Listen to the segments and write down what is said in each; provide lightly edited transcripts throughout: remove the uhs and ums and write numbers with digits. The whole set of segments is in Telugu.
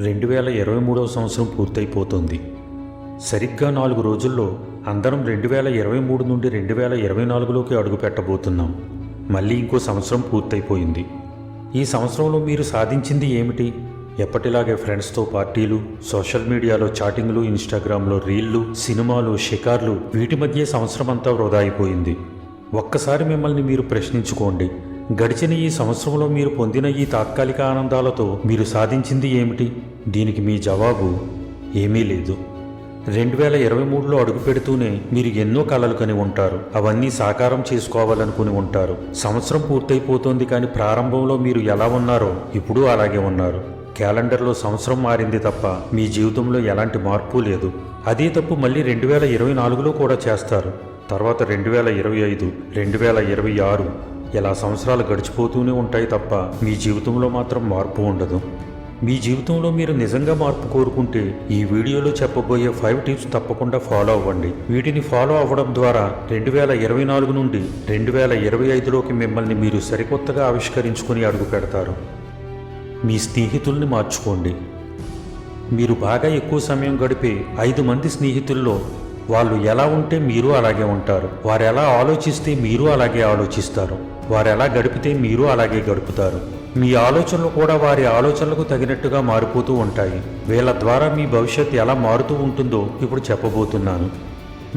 2023వ సంవత్సరం పూర్తయిపోతుంది. సరిగ్గా 4 రోజుల్లో అందరం 2023 నుండి 2024లోకి అడుగు పెట్టబోతున్నాం. మళ్ళీ ఇంకో సంవత్సరం పూర్తయిపోయింది. ఈ సంవత్సరంలో మీరు సాధించింది ఏమిటి? ఎప్పటిలాగే ఫ్రెండ్స్తో పార్టీలు, సోషల్ మీడియాలో చాటింగ్లు, ఇన్స్టాగ్రామ్లో రీళ్లు, సినిమాలు, షికార్లు, వీటి మధ్య సంవత్సరం అంతా వృధా అయిపోయింది. ఒక్కసారి మిమ్మల్ని మీరు ప్రశ్నించుకోండి. గడిచిన ఈ సంవత్సరంలో మీరు పొందిన ఈ తాత్కాలిక ఆనందాలతో మీరు సాధించింది ఏమిటి? దీనికి మీ జవాబు ఏమీ లేదు. 2023లో అడుగు పెడుతూనే మీరు ఎన్నో కలలు కని ఉంటారు. అవన్నీ సాకారం చేసుకోవాలనుకుని ఉంటారు. సంవత్సరం పూర్తయిపోతోంది, కానీ ప్రారంభంలో మీరు ఎలా ఉన్నారో ఇప్పుడు అలాగే ఉన్నారు. క్యాలెండర్లో సంవత్సరం మారింది తప్ప మీ జీవితంలో ఎలాంటి మార్పు లేదు. అదే తప్పు మళ్ళీ 2024లో కూడా చేస్తారు. తర్వాత 2025, 2026 ఇలా సంవత్సరాలు గడిచిపోతూనే ఉంటాయి తప్ప మీ జీవితంలో మాత్రం మార్పు ఉండదు. మీ జీవితంలో మీరు నిజంగా మార్పు కోరుకుంటే ఈ వీడియోలో చెప్పబోయే 5 టిప్స్ తప్పకుండా ఫాలో అవ్వండి. వీటిని ఫాలో అవ్వడం ద్వారా 2024 నుండి 2025లోకి మిమ్మల్ని మీరు సరికొత్తగా ఆవిష్కరించుకుని అడుగు పెడతారు. మీ స్నేహితుల్ని మార్చుకోండి. మీరు బాగా ఎక్కువ సమయం గడిపే 5 మంది స్నేహితుల్లో వాళ్ళు ఎలా ఉంటే మీరు అలాగే ఉంటారు. వారు ఎలా ఆలోచిస్తే మీరు అలాగే ఆలోచిస్తారు. వారు ఎలా గడిపితే మీరు అలాగే గడుపుతారు. మీ ఆలోచనలు కూడా వారి ఆలోచనలకు తగినట్టుగా మారిపోతూ ఉంటాయి. వీళ్ళ ద్వారా మీ భవిష్యత్తు ఎలా మారుతూ ఉంటుందో ఇప్పుడు చెప్పబోతున్నాను.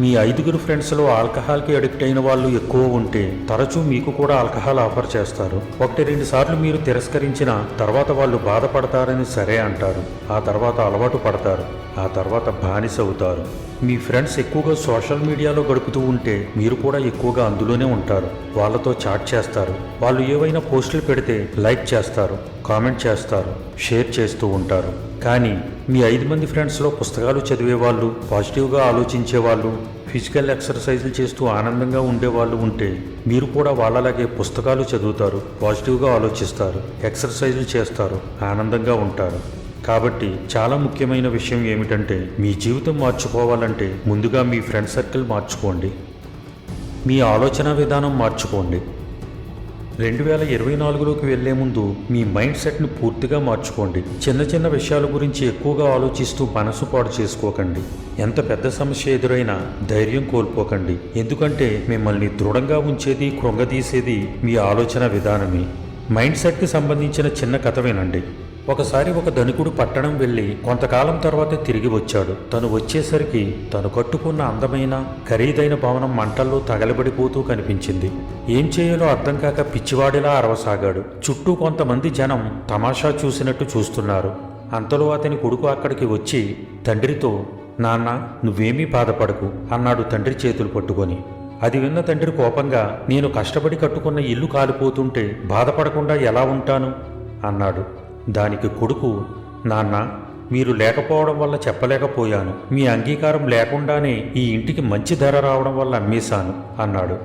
మీ 5 ఫ్రెండ్స్లో ఆల్కహాల్కి అడిక్ట్ అయిన వాళ్ళు ఎక్కువ ఉంటే తరచూ మీకు కూడా ఆల్కహాల్ ఆఫర్ చేస్తారు. 1-2 సార్లు మీరు తిరస్కరించిన తర్వాత వాళ్ళు బాధపడతారని సరే అంటారు. ఆ తర్వాత అలవాటు పడతారు. ఆ తర్వాత బానిస అవుతారు. మీ ఫ్రెండ్స్ ఎక్కువగా సోషల్ మీడియాలో గడుపుతూ ఉంటే మీరు కూడా ఎక్కువగా అందులోనే ఉంటారు. వాళ్ళతో చాట్ చేస్తారు. వాళ్ళు ఏవైనా పోస్టులు పెడితే లైక్ చేస్తారు, కామెంట్ చేస్తారు, షేర్ చేస్తూ ఉంటారు. కానీ మీ 5 మంది ఫ్రెండ్స్లో పుస్తకాలు చదివేవాళ్ళు, పాజిటివ్గా ఆలోచించేవాళ్ళు, ఫిజికల్ ఎక్సర్సైజులు చేస్తూ ఆనందంగా ఉండేవాళ్ళు ఉంటే మీరు కూడా వాళ్ళలాగే పుస్తకాలు చదువుతారు, పాజిటివ్గా ఆలోచిస్తారు, ఎక్సర్సైజులు చేస్తారు, ఆనందంగా ఉంటారు. కాబట్టి చాలా ముఖ్యమైన విషయం ఏమిటంటే మీ జీవితం మార్చుకోవాలంటే ముందుగా మీ ఫ్రెండ్ సర్కిల్ మార్చుకోండి. మీ ఆలోచన విధానం మార్చుకోండి. 2024లోకి వెళ్లే ముందు మీ మైండ్ సెట్ని పూర్తిగా మార్చుకోండి. చిన్న చిన్న విషయాల గురించి ఎక్కువగా ఆలోచిస్తూ మనసు పాడు చేసుకోకండి. ఎంత పెద్ద సమస్య ఎదురైనా ధైర్యం కోల్పోకండి. ఎందుకంటే మిమ్మల్ని దృఢంగా ఉంచేది, కృంగదీసేది మీ ఆలోచన విధానమే. మైండ్ సెట్కి సంబంధించిన చిన్న కథ వినండి. ఒకసారి ఒక ధనికుడు పట్టణం వెళ్ళి కొంతకాలం తర్వాత తిరిగి వచ్చాడు. తను వచ్చేసరికి తను కట్టుకున్న అందమైన ఖరీదైన భవనం మంటల్లో తగలబడిపోతూ కనిపించింది. ఏం చేయాలో అర్థం కాక పిచ్చివాడిలా అరవసాగాడు. చుట్టూ కొంతమంది జనం తమాషా చూసినట్టు చూస్తున్నారు. అంతలో అతని కొడుకు అక్కడికి వచ్చి తండ్రితో, నాన్న, నువ్వేమీ బాధపడకు అన్నాడు తండ్రి చేతులు పట్టుకొని. అది విన్న తండ్రి కోపంగా, నేను కష్టపడి కట్టుకున్న ఇల్లు కాలిపోతుంటే బాధపడకుండా ఎలా ఉంటాను అన్నాడు. దానికి కొడుకు, నాన్న, మీరు లేకపోవడం వల్ల చెప్పలేకపోయాను. మీ అంగీకారం లేకుండానే ఈ ఇంటికి మంచి ధర రావడం వల్ల అమ్మేశాను అన్నాడు.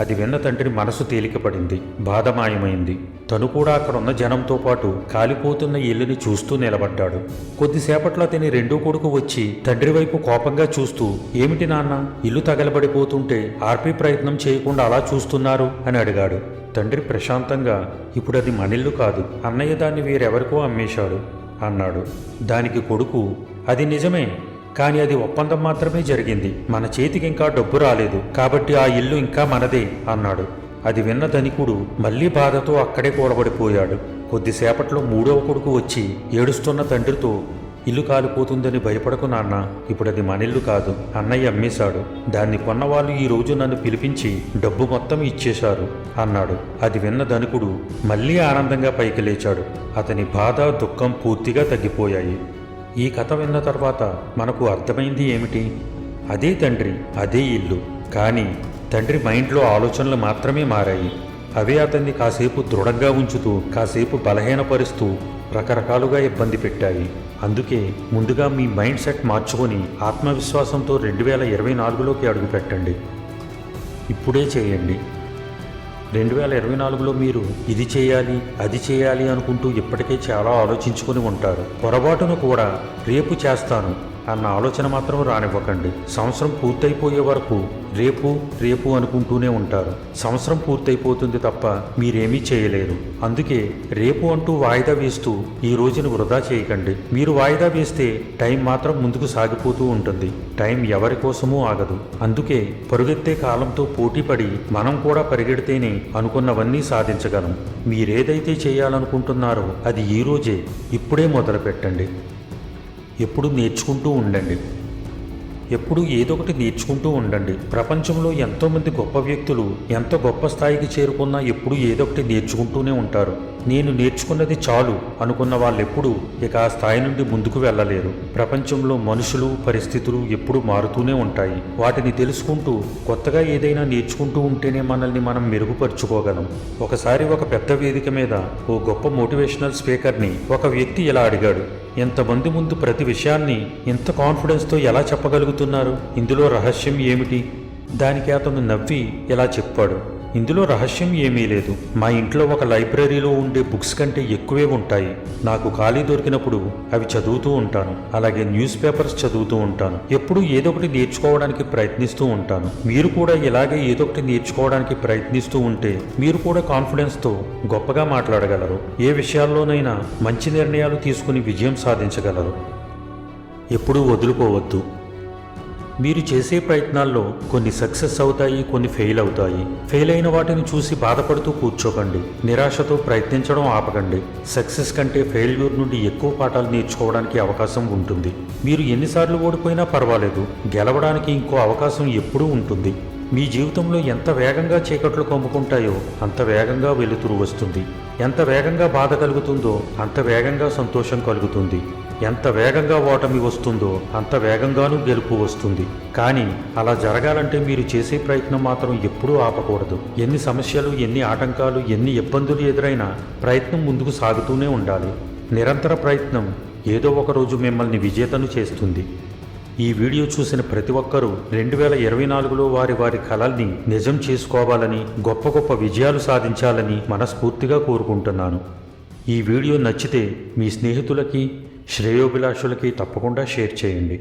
అది విన్న తండ్రి మనసు తేలికపడింది, బాధ మాయమైంది. తను కూడా అక్కడున్న జనంతో పాటు కాలిపోతున్న ఇల్లుని చూస్తూ నిలబడ్డాడు. కొద్దిసేపట్లో అతని రెండో కొడుకు వచ్చి తండ్రి వైపు కోపంగా చూస్తూ, ఏమిటి నాన్న, ఇల్లు తగలబడిపోతుంటే ఆర్పే ప్రయత్నం చేయకుండా అలా చూస్తున్నారు అని అడిగాడు. తండ్రి ప్రశాంతంగా, ఇప్పుడు అది మనిల్లు కాదు, అన్నయ్య దాన్ని వేరెవరికో అమ్మేశాడు అన్నాడు. దానికి కొడుకు, అది నిజమే, కానీ అది ఒప్పందం మాత్రమే జరిగింది. మన చేతికి ఇంకా డబ్బు రాలేదు, కాబట్టి ఆ ఇల్లు ఇంకా మనదే అన్నాడు. అది విన్న ధనికుడు మళ్లీ బాధతో అక్కడే కూలబడిపోయాడు. కొద్దిసేపట్లో మూడవ కొడుకు వచ్చి ఏడుస్తున్న తండ్రితో, ఇల్లు కాలిపోతుందని భయపడకు నాన్న, ఇప్పుడు అది మనిల్లు కాదు, అన్నయ్య అమ్మేశాడు. దాన్ని కొన్నవాళ్ళు ఈ రోజు నన్ను పిలిపించి డబ్బు మొత్తం ఇచ్చేశారు అన్నాడు. అది విన్న ధనికుడు మళ్లీ ఆనందంగా పైకి లేచాడు. అతని బాధ, దుఃఖం పూర్తిగా తగ్గిపోయాయి. ఈ కథ విన్న తర్వాత మనకు అర్థమైంది ఏమిటి? అదే తండ్రి, అదే ఇల్లు, కానీ తండ్రి మైండ్లో ఆలోచనలు మాత్రమే మారాయి. అవే అతన్ని కాసేపు దృఢంగా ఉంచుతూ, కాసేపు బలహీనపరుస్తూ రకరకాలుగా ఇబ్బంది పెట్టాయి. అందుకే ముందుగా మీ మైండ్ సెట్ మార్చుకొని ఆత్మవిశ్వాసంతో 2024లోకి అడుగు పెట్టండి. ఇప్పుడే చేయండి. 2024లో మీరు ఇది చేయాలి, అది చేయాలి అనుకుంటూ ఇప్పటికే చాలా ఆలోచించుకొని ఉంటారు. పొరపాటును కూడా రేపు చేస్తాను, అన్న ఆలోచన మాత్రం రానివ్వకండి. సంవత్సరం పూర్తయిపోయే వరకు రేపు రేపు అనుకుంటూనే ఉంటారు. సంవత్సరం పూర్తయిపోతుంది తప్ప మీరేమీ చేయలేరు. అందుకే రేపు అంటూ వాయిదా వేస్తూ ఈ రోజును వృధా చేయకండి. మీరు వాయిదా వేస్తే టైం మాత్రం ముందుకు సాగిపోతూ ఉంటుంది. టైం ఎవరి కోసమూ ఆగదు. అందుకే పరుగెత్తే కాలంతో పోటీపడి మనం కూడా పరిగెడితేనే అనుకున్నవన్నీ సాధించగలం. మీరేదైతే చేయాలనుకుంటున్నారో అది ఈ రోజే, ఇప్పుడే మొదలు పెట్టండి. ఎప్పుడు నేర్చుకుంటూ ఉండండి. ఎప్పుడూ ఏదో ఒకటి నేర్చుకుంటూ ఉండండి. ప్రపంచంలో ఎంతోమంది గొప్ప వ్యక్తులు ఎంత గొప్ప స్థాయికి చేరుకున్నా ఎప్పుడూ ఏదో ఒకటి నేర్చుకుంటూనే ఉంటారు. నేను నేర్చుకున్నది చాలు అనుకున్న వాళ్ళెప్పుడూ ఇక ఆ స్థాయి నుండి ముందుకు వెళ్ళలేరు. ప్రపంచంలో మనుషులు, పరిస్థితులు ఎప్పుడూ మారుతూనే ఉంటాయి. వాటిని తెలుసుకుంటూ కొత్తగా ఏదైనా నేర్చుకుంటూ ఉంటేనే మనల్ని మనం మెరుగుపరుచుకోగలం. ఒకసారి ఒక పెద్ద వేదిక మీద ఓ గొప్ప మోటివేషనల్ స్పీకర్ని ఒక వ్యక్తి ఇలా అడిగాడు, ఎంతమంది ముందు ప్రతి విషయాన్ని ఇంత కాన్ఫిడెన్స్తో ఎలా చెప్పగలుగుతున్నారు? ఇందులో రహస్యం ఏమిటి? దానికి అతను నవ్వి ఇలా చెప్పాడు, ఇందులో రహస్యం ఏమీ లేదు. మా ఇంట్లో ఒక లైబ్రరీలో ఉండే బుక్స్ కంటే ఎక్కువే ఉంటాయి. నాకు ఖాళీ దొరికినప్పుడు అవి చదువుతూ ఉంటాను. అలాగే న్యూస్ పేపర్స్ చదువుతూ ఉంటాను. ఎప్పుడూ ఏదో ఒకటి నేర్చుకోవడానికి ప్రయత్నిస్తూ ఉంటాను. మీరు కూడా ఇలాగే ఏదో ఒకటి నేర్చుకోవడానికి ప్రయత్నిస్తూ ఉంటే మీరు కూడా కాన్ఫిడెన్స్తో గొప్పగా మాట్లాడగలరు. ఏ విషయాల్లోనైనా మంచి నిర్ణయాలు తీసుకుని విజయం సాధించగలరు. ఎప్పుడూ వదులుకోవద్దు. మీరు చేసే ప్రయత్నాల్లో కొన్ని సక్సెస్ అవుతాయి, కొన్ని ఫెయిల్ అవుతాయి. ఫెయిల్ అయిన వాటిని చూసి బాధపడుతూ కూర్చోకండి. నిరాశతో ప్రయత్నించడం ఆపకండి. సక్సెస్ కంటే ఫెయిల్యూర్ నుండి ఎక్కువ పాఠాలు నేర్చుకోవడానికి అవకాశం ఉంటుంది. మీరు ఎన్నిసార్లు ఓడిపోయినా పర్వాలేదు, గెలవడానికి ఇంకో అవకాశం ఎప్పుడూ ఉంటుంది. మీ జీవితంలో ఎంత వేగంగా చీకట్లు కమ్ముకుంటాయో అంత వేగంగా వెలుతురు వస్తుంది. ఎంత వేగంగా బాధ కలుగుతుందో అంత వేగంగా సంతోషం కలుగుతుంది. ఎంత వేగంగా ఓటమి వస్తుందో అంత వేగంగానూ గెలుపు వస్తుంది. కానీ అలా జరగాలంటే మీరు చేసే ప్రయత్నం మాత్రం ఎప్పుడూ ఆపకూడదు. ఎన్ని సమస్యలు, ఎన్ని ఆటంకాలు, ఎన్ని ఇబ్బందులు ఎదురైనా ప్రయత్నం ముందుకు సాగుతూనే ఉండాలి. నిరంతర ప్రయత్నం ఏదో ఒక రోజు మిమ్మల్ని విజేతను చేస్తుంది. ఈ వీడియో చూసిన ప్రతి ఒక్కరూ 2024లో వారి కలల్ని నిజం చేసుకోవాలని, గొప్ప గొప్ప విజయాలు సాధించాలని మనస్ఫూర్తిగా కోరుకుంటున్నాను. ఈ వీడియో నచ్చితే మీ స్నేహితులకి, శ్రేయోభిలాషులకి తప్పకుండా షేర్ చేయండి.